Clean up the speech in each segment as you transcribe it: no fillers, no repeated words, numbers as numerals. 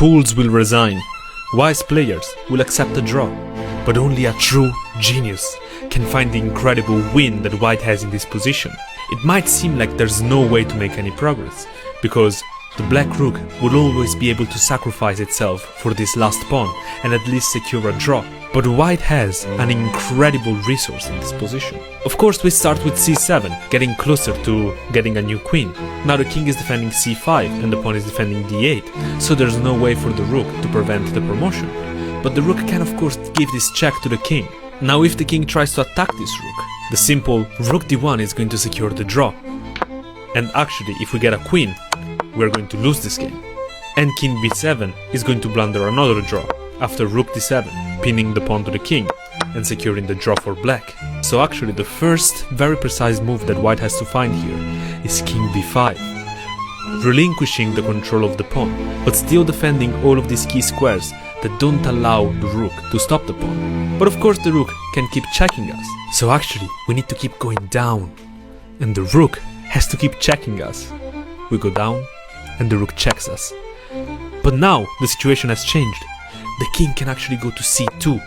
Fools will resign. Wise players will accept a draw. But only a true genius can find the incredible win that white has in this position. It might seem like there's no way to make any progress, because the black rook will always be able to sacrifice itself for this last pawn and at least secure a draw. But white has an incredible resource in this position. Of course, we start with c7, getting closer to getting a new queen. Now the king is defending c5 and the pawn is defending d8, so there's no way for the rook to prevent the promotion. But the rook can of course give this check to the king. Now if the king tries to attack this rook, the simple rook d1 is going to secure the draw. And actually, if we get a queen, we're going to lose this game. And king b7 is going to blunder another draw, after rook d7, pinning the pawn to the king and securing the draw for black. So actually the first very precise move that white has to find here is king b5, relinquishing the control of the pawn, but still defending all of these key squares that don't allow the rook to stop the pawn. But of course the rook can keep checking us, so actually we need to keep going down, and the rook has to keep checking us. We go down, and the rook checks us. But now the situation has changed. The king can actually go to c2,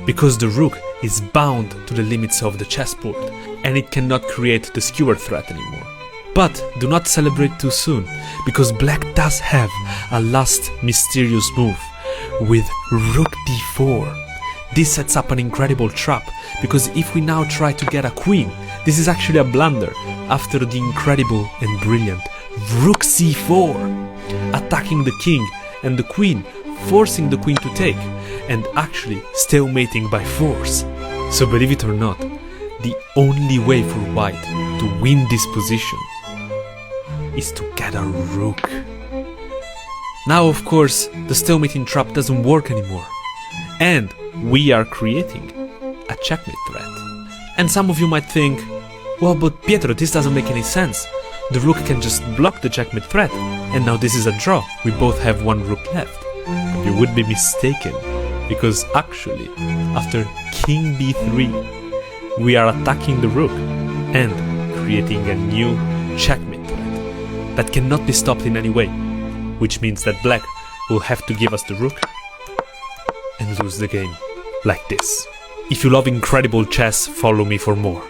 because the rook is bound to the limits of the chessboard, and it cannot create the skewer threat anymore. But do not celebrate too soon, because black does have a last mysterious move with rook d4. This sets up an incredible trap, because if we now try to get a queen, this is actually a blunder after the incredible and brilliant rook c4, attacking the king and the queen, forcing the queen to take, and actually stalemating by force. So believe it or not, the only way for white to win this position is to get a rook. Now of course the stalemating trap doesn't work anymore, and we are creating a checkmate threat. And some of you might think, well, but Pietro, this doesn't make any sense. The rook can just block the checkmate threat, and now this is a draw. We both have one rook left. But you would be mistaken, because actually, after king b3, we are attacking the rook and creating a new checkmate threat that cannot be stopped in any way, which means that black will have to give us the rook and lose the game like this. If you love incredible chess, follow me for more.